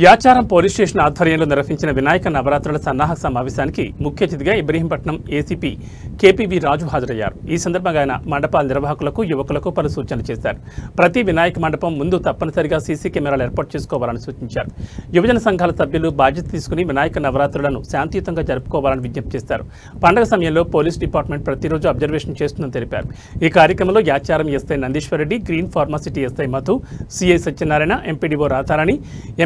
Yacharam police station ఆధ్వర్యంలో నిర్వహించిన వినాయక నవరాత్రుల సన్నాహక సమావేశానికి ముఖ్య అతిథిగా ఇబ్రహీంపట్నం ఏసీపీ కేపీవి రాజు హాజరయ్యారు. ఈ సందర్భంగా ఆయన మండపాల నిర్వాహకులకు, యువకులకు పలు సూచనలు చేశారు. ప్రతి వినాయక మండపం ముందు తప్పనిసరిగా సీసీ కెమెరాలు ఏర్పాటు చేసుకోవాలని సూచించారు. యువజన సంఘాల సభ్యులు బాధ్యత తీసుకుని వినాయక నవరాత్రులను శాంతియుతంగా జరుపుకోవాలని విజ్ఞప్తి చేశారు. పండుగ సమయంలో పోలీస్ డిపార్ట్మెంట్ ప్రతిరోజు అబ్జర్వేషన్ చేస్తుందని తెలిపారు. ఈ కార్యక్రమంలో Yacharam SI Nandeeswara Reddy, Green Pharma City SI Madhu, CI Satyanarayana, MPDO Radharani,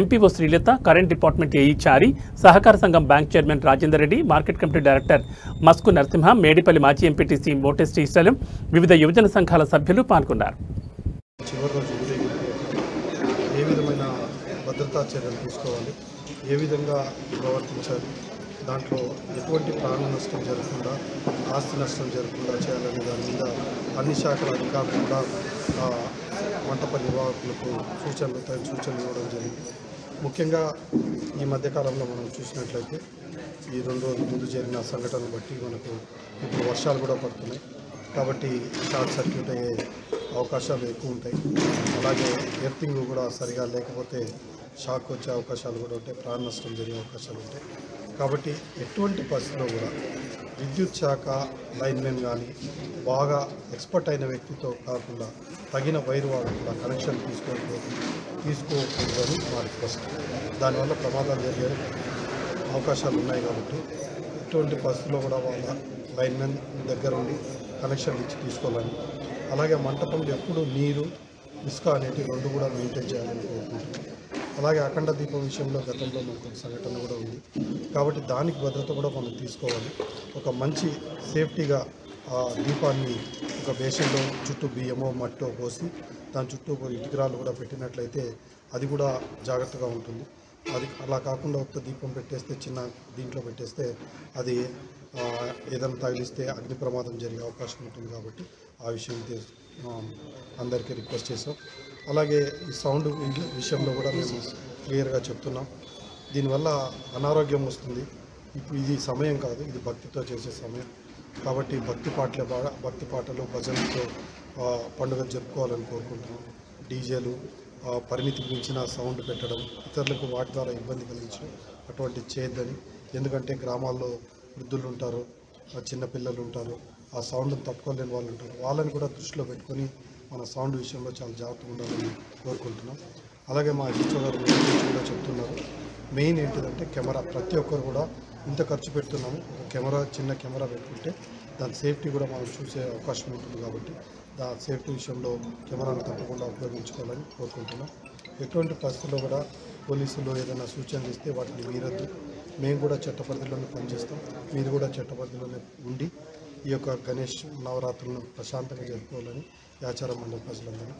MPO Srilatha, current department AE Chari, సహకార సంఘం bank chairman Rajender Reddy, market committee director Masku Narasimha, Medipalli మాజీ ఎంపీటీసీ మోటే శ్రీశైలం, వివిధ యువజన సంఘాల సభ్యులు పాల్గొన్నారు. ఏ విధమైన భద్రతా చర్యలు తీసుకోవాలి, ఏ విధంగా ప్రవర్తించాలి, దాంట్లో ఎటువంటి ప్రాణ నష్టం జరగకుండా, ఆస్తి నష్టం జరగకుండా చేయాలనే దాని మీద అన్ని శాఖల అధికారులు కూడా మంటప నిర్వాహకులకు సూచనలు ఇవ్వడం జరిగింది. ముఖ్యంగా ఈ మధ్యకాలంలో మనం చూసినట్లయితే ఈ 2 రోజుల ముందు జరిగిన సంఘటనలు బట్టి మనకు ఇప్పుడు వర్షాలు కూడా పడుతున్నాయి. కాబట్టి షార్ట్ సర్క్యూట్ అయ్యే అవకాశాలు ఎక్కువ ఉంటాయి. అలాగే ఎర్తింగ్ కూడా సరిగా లేకపోతే షాక్ వచ్చే అవకాశాలు కూడా ఉంటాయి, ప్రాణ నష్టం జరిగే అవకాశాలు ఉంటాయి. కాబట్టి ఎటువంటి పరిస్థితిలో కూడా విద్యుత్ శాఖ లైన్మెన్ కానీ బాగా ఎక్స్పర్ట్ అయిన వ్యక్తితో కాకుండా తగిన వైరు వాడకుండా కనెక్షన్ తీసుకోకూడదని మా రిక్వెస్ట్. దానివల్ల ప్రమాదాలు జరిగే అవకాశాలు ఉన్నాయి. కాబట్టి ఎటువంటి పరిస్థితుల్లో కూడా వాళ్ళ లైన్మెన్ దగ్గర ఉండి కనెక్షన్లు ఇచ్చి తీసుకోవాలని, అలాగే మంటపంలో ఎప్పుడు నీరు, ఇసుక అనేవి 2 కూడా మెయింటైన్ చేయాలని కోరుకుంటున్నాం. అలాగే అఖండ దీపం విషయంలో గతంలో మనకు ఒక సంఘటన కూడా ఉంది. కాబట్టి దానికి భద్రత కూడా మనం తీసుకోవాలి. ఒక మంచి సేఫ్టీగా ఆ దీపాన్ని ఒక బేసిన్లో చుట్టూ బియ్యమో మట్టో పోసి దాని చుట్టూ ఇటుకరాలు కూడా పెట్టినట్లయితే అది కూడా జాగ్రత్తగా ఉంటుంది. అది అలా కాకుండా ఒక్క దీపం పెట్టేస్తే, చిన్న దీంట్లో పెట్టేస్తే అది ఏదైనా తగిలిస్తే అగ్ని ప్రమాదం జరిగే అవకాశం ఉంటుంది. కాబట్టి ఆ విషయం అందరికీ రిక్వెస్ట్ చేసాం. అలాగే ఈ సౌండ్ విషయంలో కూడా మేము క్లియర్గా చెప్తున్నాం. దీనివల్ల అనారోగ్యం వస్తుంది. ఇప్పుడు ఇది సమయం కాదు, ఇది భక్తితో చేసే సమయం. కాబట్టి భక్తి పాటలు, భజనలతో పండుగ జరుపుకోవాలని కోరుకుంటున్నాం. డీజేలు, పరిమితికి మించిన సౌండ్ పెట్టడం, ఇతరులకు వాటి ద్వారా ఇబ్బంది కలిగించడం అటువంటి చేయొద్దని. ఎందుకంటే గ్రామాల్లో వృద్ధులు ఉంటారు, చిన్నపిల్లలు ఉంటారు, ఆ సౌండ్ను తట్టుకోలేని వాళ్ళు ఉంటారు. వాళ్ళని కూడా దృష్టిలో పెట్టుకొని మన సౌండ్ విషయంలో చాలా జాగ్రత్తగా ఉండాలని కోరుకుంటున్నాం. అలాగే మా హెచ్ఓ గారు కూడా చెప్తున్నారు, మెయిన్ ఏంటిదంటే కెమెరా. ప్రతి ఒక్కరు కూడా ఇంత ఖర్చు పెడుతున్నాము, ఒక కెమెరా, చిన్న కెమెరా పెట్టుకుంటే దాని సేఫ్టీ కూడా మనం చూసే అవకాశం ఉంటుంది. కాబట్టి దాని సేఫ్టీ విషయంలో కెమెరాను తప్పకుండా ఉపయోగించుకోవాలని కోరుకుంటున్నాం. ఎటువంటి పరిస్థితుల్లో కూడా పోలీసులు ఏదైనా సూచనలు ఇస్తే వాటిని మీరద్దు. మేము కూడా చట్టపరిధిలోనే పనిచేస్తాం. మీరు కూడా చట్టపరిధిలోనే ఉండి ఈ యొక్క గణేష్ నవరాత్రులను ప్రశాంతంగా జరుపుకోవాలని యాచారం మండల ప్రజలందరూ